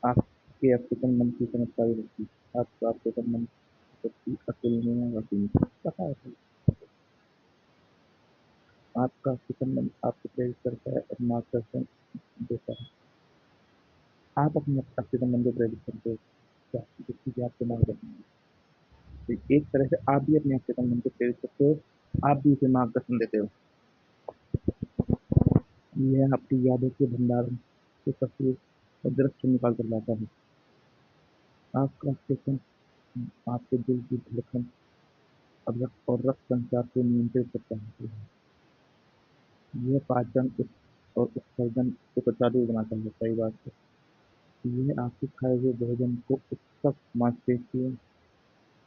आपके अफ्रीकन मन की चमत्कारी वृत्ति। आपका अफ्रीकन मन वृत्ति अतुलनीय व सीमित है। पता है सर, आपका अफ्रीकन मन आपको प्रेरित करता है और मार्गदर्शन देता है। आप अपने अफ्रीकन मन को प्रेरित करते हो क्या, जिससे कि आपको मार्गदर्शन देता है। तो एक तरह से आप भी अपने अफ्रीकन मन को प्रेरित करते हो, आप भी उसे मार्गदर्शन देते हो। यह आपकी यादों के भंडार से तस्वीर और दृश्य निकाल कर लाता है। आपका अफ्रीकन आपके दिल की धड़कन और रक्त संचार को नियंत्रित करता है। यह पाचन और उत्सर्जन को सुचारू बनाता है। सही बात है। यह आपके खाए हुए भोजन को ऊतक,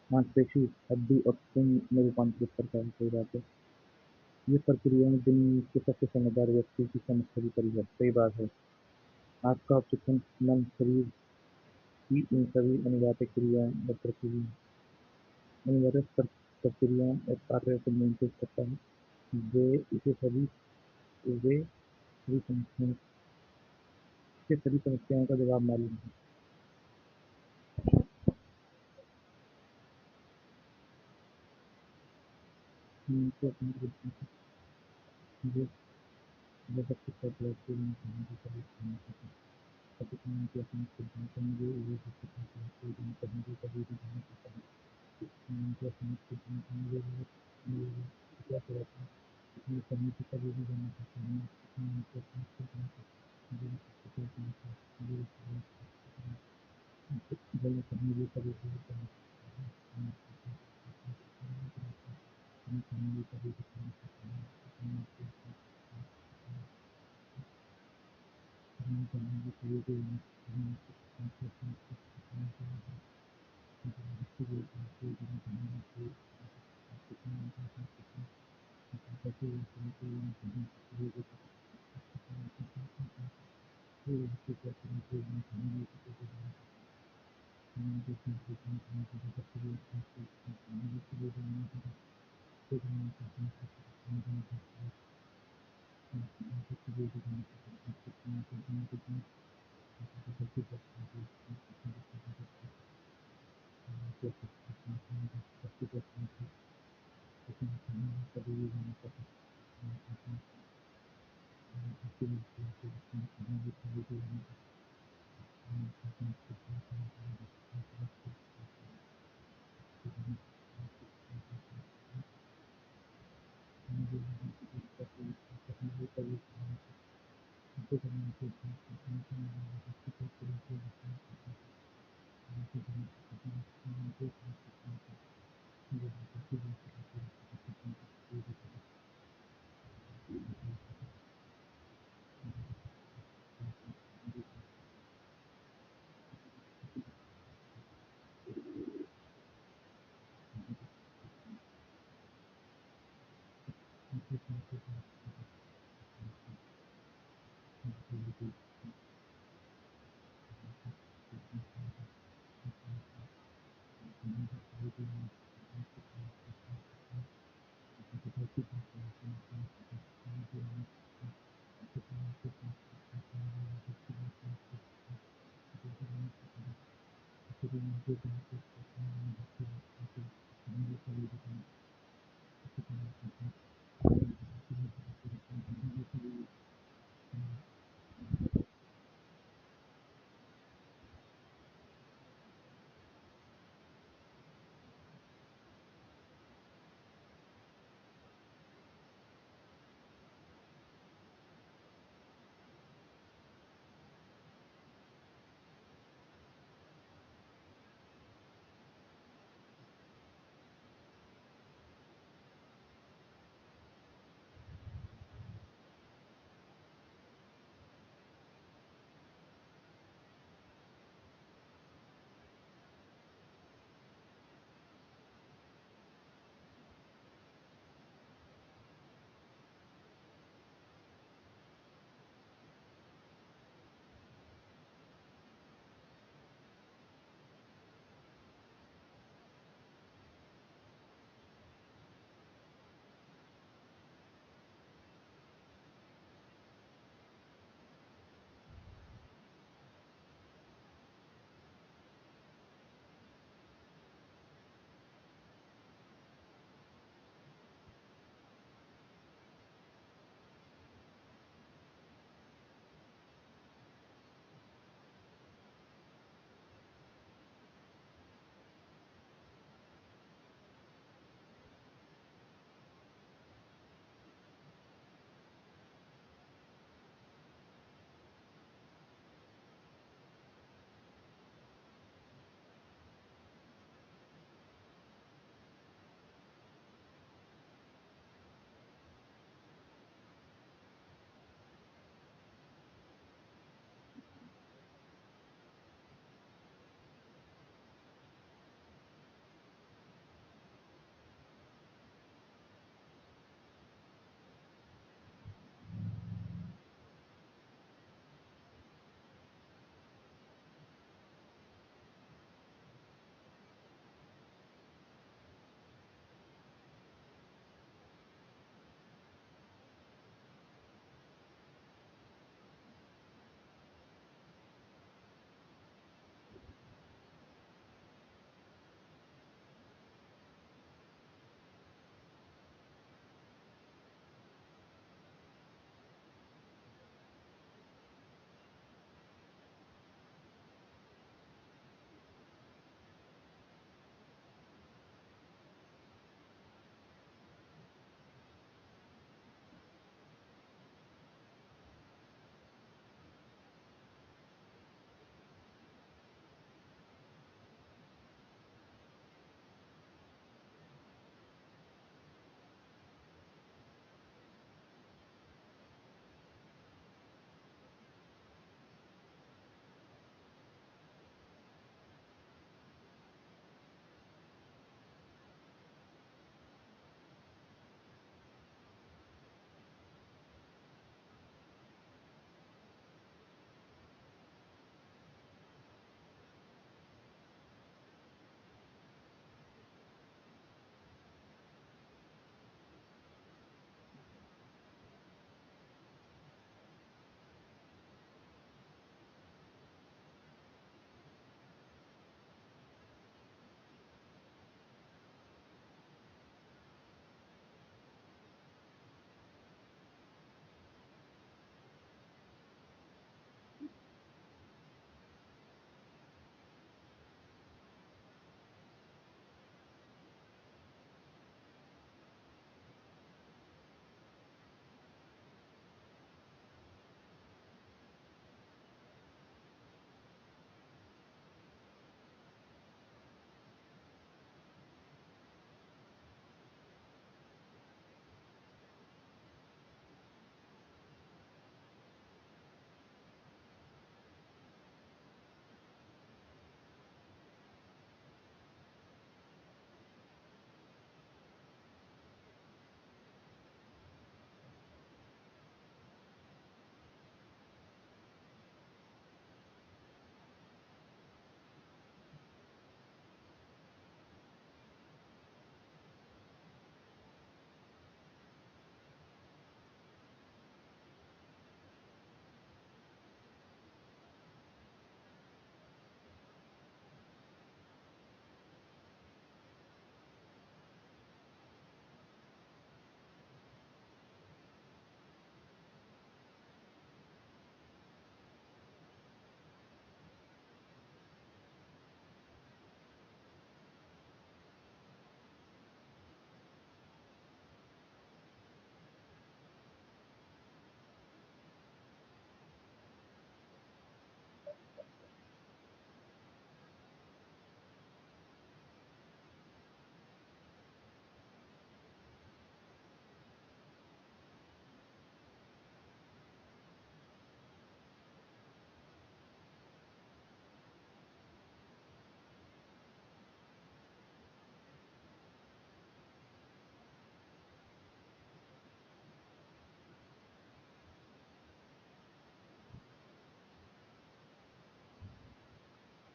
मांसपेशी, हड्डी और खून में रूपांतरित करता है। सही बात है। ये प्रक्रियाएं दुनिया के सबसे समझदार व्यक्ति की समझ से भी परे है। सही बात है। आपका ऑप्शन मन शरीर की इन सभी अनिवार्य क्रियाएं और प्रक्रियाओं और कार्यों को नियंत्रित करता है। वे इसे सभी वे सभी समस्याओं का जवाब मालूम है। तो अपनी बुद्धि जो जो सबसे पहले में करने की कभी करना चाहिए। कभी करने की अपने सिद्धांतों में ये सबसे पहले करने की कभी भी करना चाहता है। उनके अपने सिद्धांतों में ये क्या करता है, ये करने की कभी भी करना चाहता है। उनके अपने सिद्धांतों में सबसे पहले गलत करने की कभी भी करना करने की कभी भी करना करने की कभी भी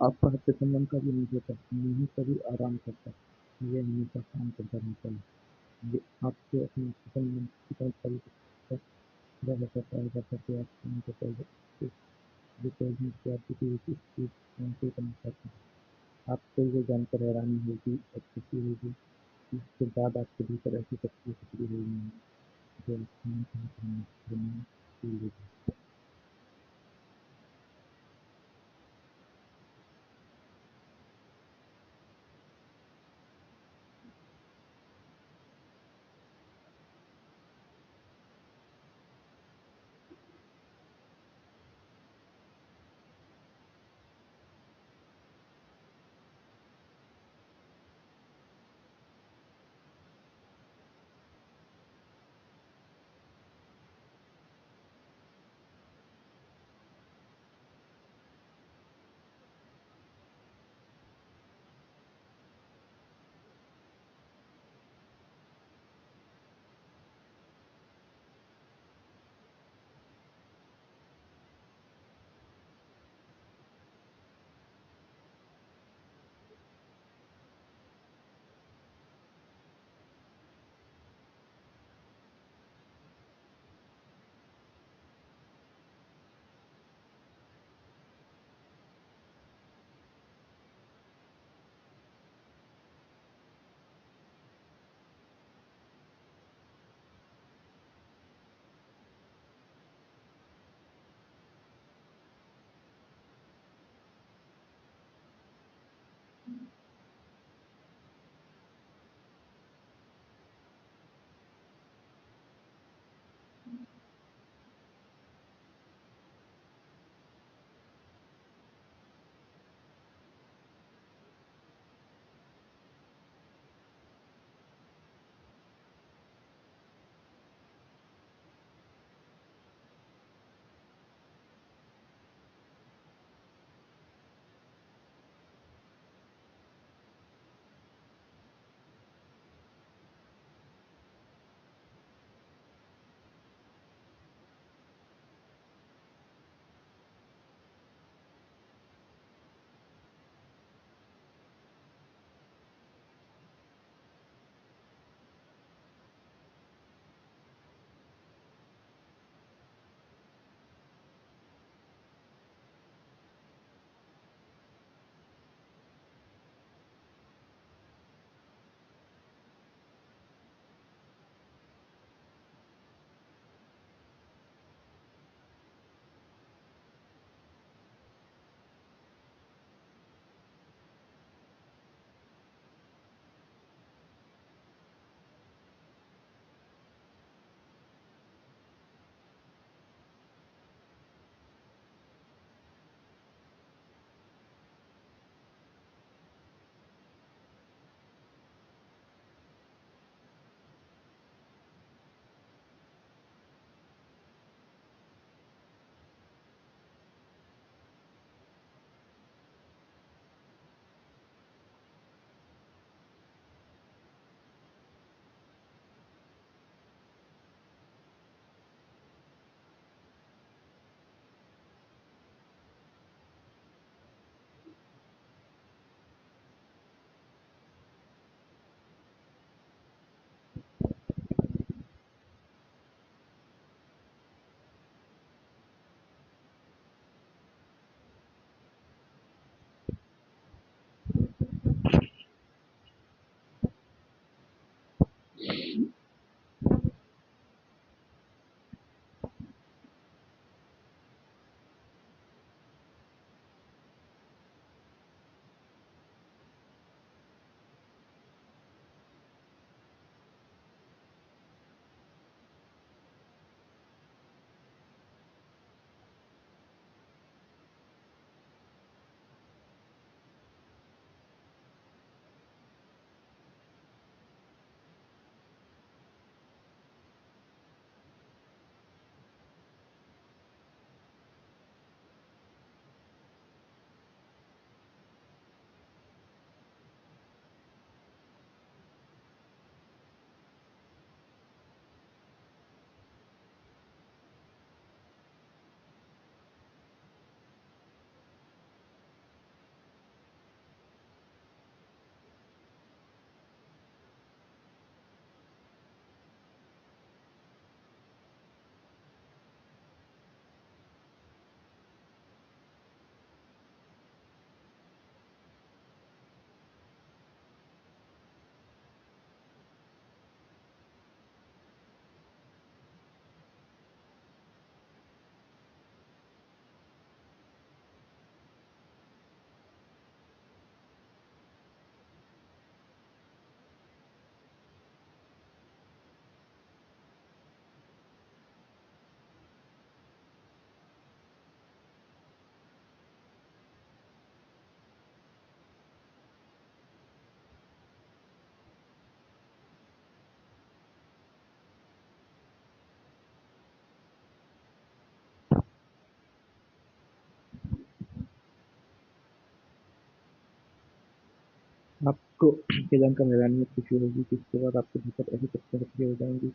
आपका हत्या संबंध कभी नहीं होता, नहीं कभी आराम करता, ये हमेशा काम करता रहता है। ये आपसे अपने संबंध की तरफ जब बताता है कि आप काम करते हैं, जो कहने की आपकी इस चीज से करना चाहते हैं। आपको ये जानकर हैरानी होगी और खुशी होगी कि इसके बाद आपके भीतर ऐसी शक्ति सक्रिय हुई है जो आसमान से दुनिया के लिए। आपको ये जानकर हैरानी और खुशी होगी कि इसके बाद आपके भीतर ऐसी शक्तियाँ सक्रिय हो जाएंगी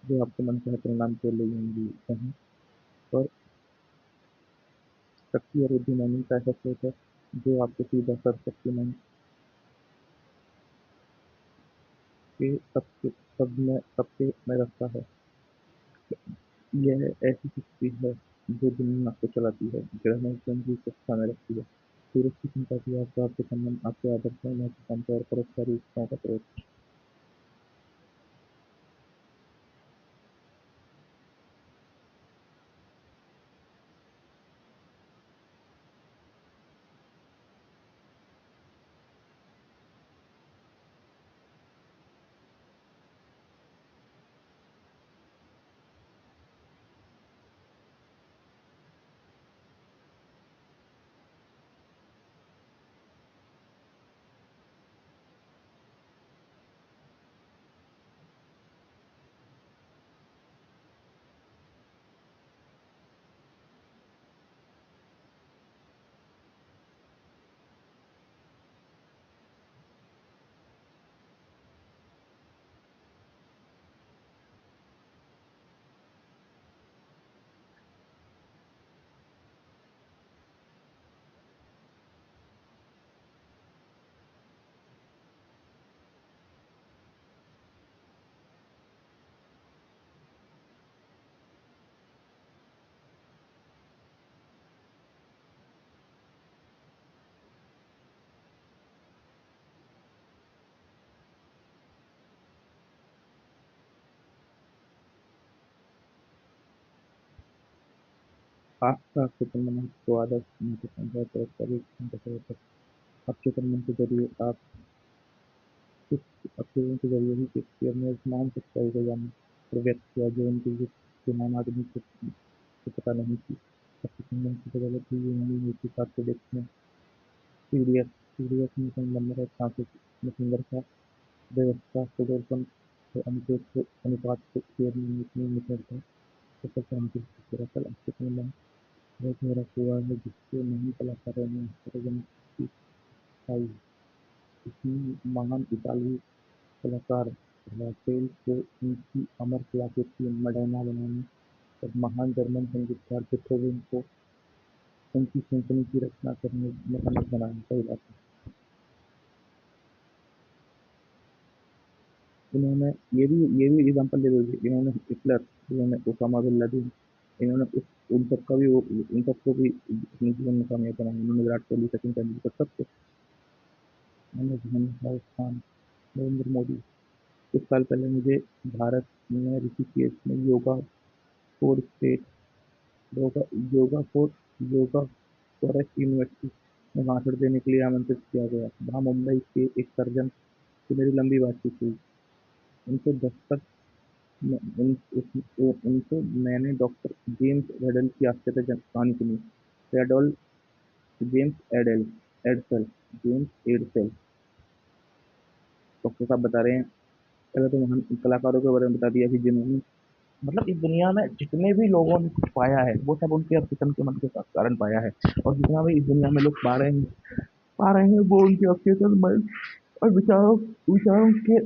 जो आपको मन चाहे परिणाम को ले जाएंगी कहीं। और शक्ति और बुद्धिमानी का ऐसा स्रोत है जो आपको सीधा सर्वशक्तिमान के सबके में रखता है। यह ऐसी शक्ति है जो दुनिया को चलाती है, ग्रहों को उनकी कक्षा में रखती है। सूरज की चिंता की आपको आपके संबंध, आपके आदर्शों, महत्वाकांक्षा और परोपकारी इच्छाओं का स्रोत। आपका आपके संबंध को आदर्श, महत्वाकांक्षा और परोपकारी इच्छाओं का स्रोत है। आपके कर्मों के जरिए आप कुछ अक्षरों के जरिए ही शेक्सपियर ने उस महान सच्चाई को जाना और व्यक्त किया जो उनके युग के महान आदमी को पता नहीं थी। आपके संबंध की बदौलत ही यूनानी मूर्तिकार को देखते हैं। सीरियस सीरियस में संगमरमर और कांसे में सुंदरता, व्यवस्था, सुदर्शन और अनुपात को शेर में इतनी निकटता तो सबसे अंतिम दरअसल आपके संबंध बहुत मेरा हुआ है जिससे महान कलाकारों ने आश्चर्यजनक चीज पाई। इसी महान इतालवी कलाकार राफेल को उनकी अमर कलाकृति मडोना बनाने और महान जर्मन संगीतकार बेथोवन को उनकी सिम्फनी की रचना करने में समर्थ बनाया। सही बात है। इन्होंने ये भी एग्जाम्पल ले लीजिए, इन्होंने हिटलर, इन्होंने ओसामा बिन लादेन, इन्होंने उन सबका भी उन सबको भी अपने जीवन में कामयाब बनाया। इन्होंने विराट कोहली, सचिन तेंदुलकर सबको, मनोज धोनी, शाहरुख खान, नरेंद्र मोदी। कुछ साल पहले मुझे भारत में ऋषिकेश में for state yoga yoga for yoga forest university में भाषण देने के लिए आमंत्रित किया गया। वहाँ मुंबई के एक सर्जन से मेरी लंबी बातचीत हुई। उनसे दस्तक उनसे मैंने डॉक्टर जेम्स रेडल की आश्चर्यजनक कहानी सुनी। रेडॉल्फ जेम्स एडेल एडसल जेम्स एडसल डॉक्टर साहब बता रहे हैं। पहले तो महान कलाकारों के बारे में बता दिया कि जिन्होंने मतलब इस दुनिया में जितने भी लोगों ने कुछ पाया है वो सब उनके अवचेतन के मन के कारण पाया है। और जितना भी इस दुनिया में लोग पा रहे हैं वो उनके अवचेतन मन और विचारों के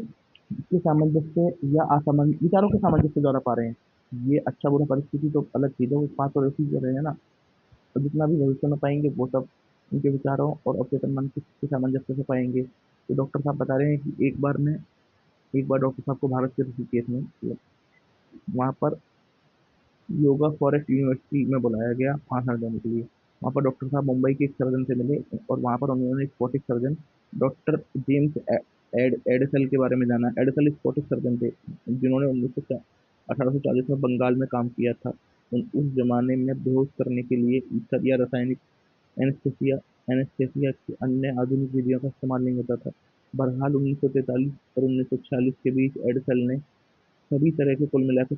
सामंजस्य या असमंजस विचारों के सामंजस्य द्वारा पा रहे हैं। ये अच्छा बुरा परिस्थिति तो अलग चीज है, वो पास और ऐसी कर रहे हैं ना। और जितना भी भविष्य में पाएंगे वो सब उनके विचारों और अवचेतन मन के सामंजस्य से पाएंगे। तो डॉक्टर साहब बता रहे हैं कि एक बार डॉक्टर साहब को भारत के ऋषिकेश में वहाँ पर योगा फॉरेस्ट यूनिवर्सिटी में बुलाया गया भाषण देने के लिए। वहाँ पर डॉक्टर साहब मुंबई के एक सर्जन से मिले और वहाँ पर उन्होंने स्कॉटिश सर्जन डॉक्टर जेम्स एडसल के बारे में जाना। एडसल स्कॉटिश सर्जन थे जिन्होंने 1840 में बंगाल में काम किया था। उस जमाने में बेहोश करने के लिए ईथर या रासायनिक एनेस्थीसिया एनेस्थीसिया की अन्य आधुनिक विधियों का इस्तेमाल नहीं होता था। बहरहाल 1943 और 1946 के बीच एडसल ने सभी तरह के कुल मिलाकर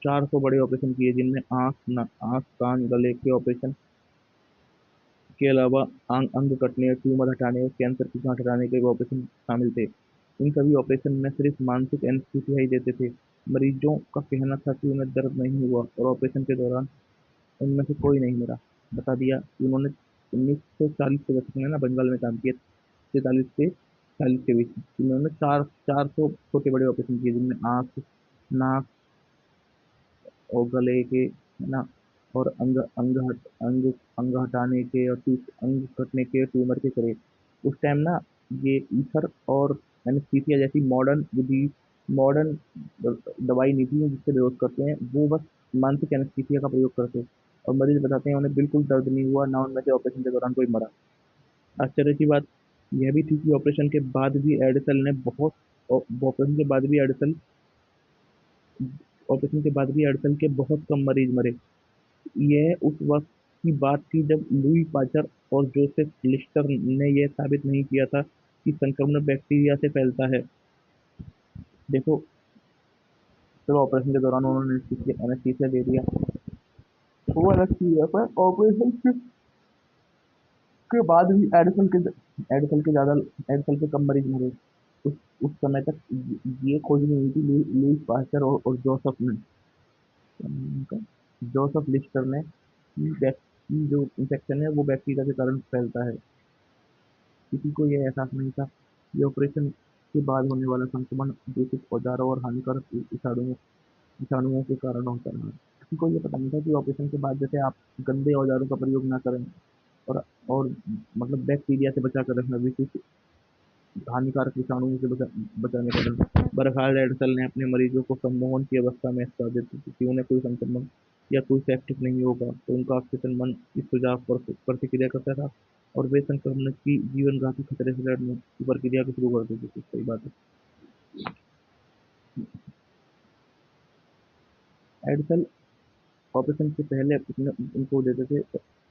400 बड़े ऑपरेशन किए, जिनमें आँख, कान, गले के ऑपरेशन के अलावा अंग कटने, ट्यूमर हटाने और कैंसर की गांठ हटाने के भी ऑपरेशन शामिल थे। इन सभी ऑपरेशन में सिर्फ मानसिक एनेस्थीसिया ही देते थे। मरीजों का कहना था कि उन्हें दर्द नहीं हुआ और ऑपरेशन के दौरान उनमें से कोई नहीं मरा। बता दिया कि उन्होंने 1940 के दशक में ना बंगाल में काम किया, 43 से। 40 के बीच इन्होंने 400 छोटे बड़े ऑपरेशन किए, जिनमें आँख, नाक और गले के, है ना, और अंग हटाने के और अंग कटने के, ट्यूमर के करे। उस टाइम ना ये ईथर और एनेस्थीसिया जैसी मॉडर्न दवाई नहीं थी जिससे बेहोश करते हैं, वो बस मानसिक एनेस्थीसिया का प्रयोग करते हैं। और मरीज बताते हैं उन्हें बिल्कुल दर्द नहीं हुआ, ना उनमें से ऑपरेशन के दौरान कोई मरा। आश्चर्य की बात यह भी थी कि ऑपरेशन के बाद भी एडसल के बहुत कम मरीज मरे। यह उस वक्त की बात थी जब लुई पाचर और जोसेफ लिस्टर ने यह साबित नहीं किया था कि संक्रमण बैक्टीरिया से फैलता है। देखो, चलो ऑपरेशन के दौरान उन्होंने एनेस्थीसिया दे दिया, वो अलग चीज है, पर ऑपरेशन के बाद भी एडसल के ज्यादा एडसल के कम मरीज मरे। उस उस समय तक ये खोज नहीं हुई थी लुई पास्चर और जोसेफ लिस्टर ने कि जो इंफेक्शन है वो बैक्टीरिया के कारण फैलता है। किसी को यह एहसास नहीं था कि ऑपरेशन के बाद होने वाला संक्रमण दूषित औजारों और हानिकारक विषाणुओं के कारण होता है। किसी को ये पता नहीं था कि ऑपरेशन के बाद जैसे आप गंदे औजारों का प्रयोग ना करें, और और मतलब बैक्टीरिया से बचा कर रखना, विशिष्ट हानिकारक विषाणुओं से बचाने का डर। बरखार एडसल ने अपने मरीजों को सम्मोहन की अवस्था में सलाह देते थे कि उन्हें कोई संक्रमण या कोई सेप्टिक नहीं होगा, तो उनका ऑक्सीजन मन इस सुझाव पर प्रतिक्रिया करता था और वे संक्रमण की जीवन घाती खतरे से लड़ने की प्रक्रिया को शुरू कर देते थे। सही बात है। एडसल ऑपरेशन से पहले उनको देते थे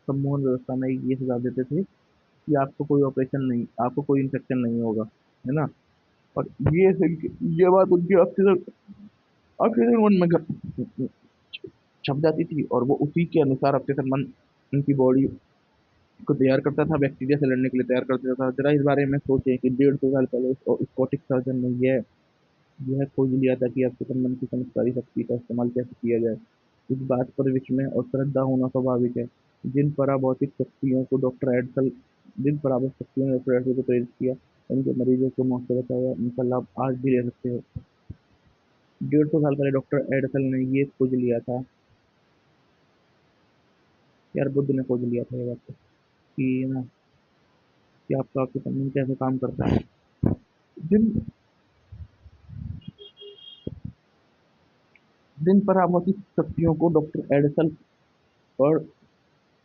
सम्मोहन व्यवस्था में ये सुझाव देते थे कि आपको कोई इन्फेक्शन नहीं होगा, है ना। और ये बात उनकी ऑक्सीजन मन में छप जाती थी, और वो उसी के अनुसार ऑक्सीजन मन उनकी बॉडी को तैयार करता था, बैक्टीरिया से लड़ने के लिए तैयार कर देता था। जरा इस बारे में सोचें कि 150 साल पहले स्कॉटिश सर्जन ने यह खोज लिया था कि ऑक्सीजन मन की चमत्कारी शक्ति का इस्तेमाल कैसे किया जाए। इस बात पर विस्मय और श्रद्धा होना स्वाभाविक है। जिन पराभौतिक शक्तियों ने डॉक्टर एडसल को प्रेरित किया, उनके मरीजों को मौत से बचाया, उनका लाभ आज भी ले सकते हो। 150 साल पहले डॉक्टर एडसल ने ये खोज लिया था, यार बुद्ध ने खोज लिया था ये बात तो, कि ना, कि आपका ऑक्सीजन मन कैसे काम करता है। जिन जिन पराभौतिक शक्तियों को डॉक्टर एडसल और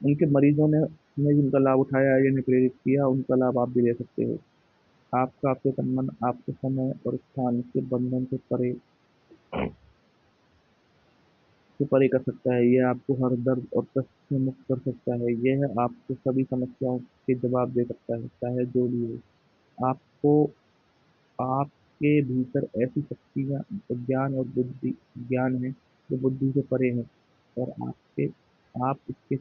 उनके मरीजों ने जिनका लाभ उठाया, जिन्हें प्रेरित किया, उनका लाभ आप भी ले सकते हो। आपका ऑक्सीजन मन आपको समय और स्थान के बंधन से परे कर सकता है। यह आपको हर दर्द और कष्ट से मुक्त कर सकता है। यह आपको सभी समस्याओं के जवाब दे सकता है, चाहे जो भी हो। आपको आपके भीतर ऐसी शक्तियाँ, ज्ञान है जो बुद्धि से परे है, और आप इसके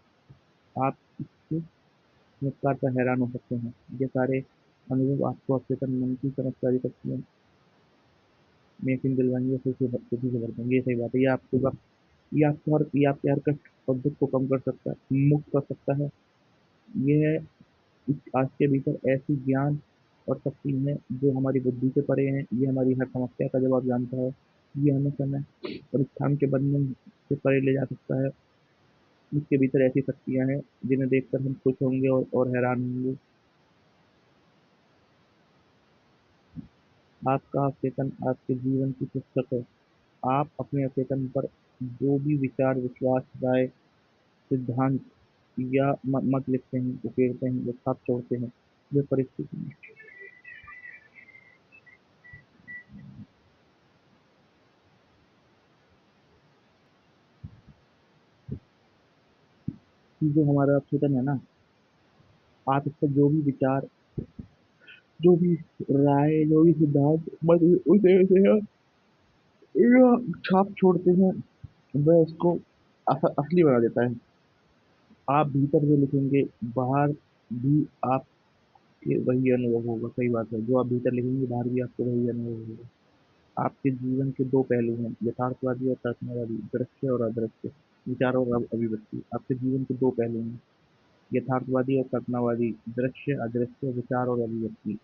आप इसके चमत्कार पर हैरान हो सकते हैं। ये सारे अनुभव आपको अवचेतन मन की चमत्कारी शक्तियों में यकीन दिलवाएंगे, खुशी से भर देंगे। ये सही बात है। ये आपके हर कष्ट और दुख को कम कर सकता है, मुक्त कर सकता है। ये आपके भीतर ऐसी ज्ञान और शक्ति है जो हमारी बुद्धि से परे है। ये हमारी हर समस्या का जवाब जानता है। ये हमें समय और स्थान के बंधन से परे ले जा सकता है। इसके भीतर ऐसी शक्तियाँ हैं जिन्हें देखकर हम खुश होंगे और हैरान होंगे। आपका अवचेतन आपके जीवन की पुस्तक है। आप अपने अवचेतन पर जो भी विचार, विश्वास, राय, सिद्धांत या मत लिखते हैं, उकेरते हैं या छाप छोड़ते हैं, वे परिस्थिति की जो हमारा अवचेतन है ना, आप इस पर जो भी विचार, जो भी राय, जो भी सिद्धांत मत उकेरते हैं या छाप छोड़ते हैं, वह उसको असली बना देता है। आप भीतर जो लिखेंगे, बाहर भी आपके वही अनुभव होगा। सही बात है। जो आप भीतर लिखेंगे, बाहर भी आपको वही अनुभव होगा। आपके जीवन के दो पहलू हैं, यथार्थवादी और कल्पनावादी, दृश्य और अदृश्य, विचार और अभिव्यक्ति। आपके जीवन के दो पहलू हैं, यथार्थवादी और कल्पनावादी, दृश्य, अदृश्य, विचार और अभिव्यक्ति।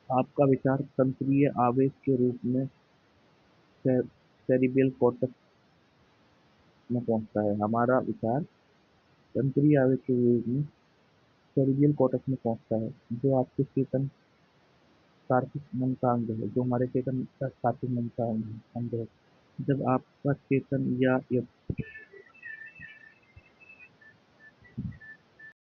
आपका विचार तंत्रीय आवेश के रूप में सेरिब्रल कॉर्टेक्स में पहुंचता है। हमारा विचार तंत्रीय आवेश के रूप में सेरिब्रल कॉर्टेक्स में पहुंचता है, जो आपके चेतन तार्किक मन का अंग है, जो हमारे चेतन का तार्किक मन का अंग है। जब आपका चेतन या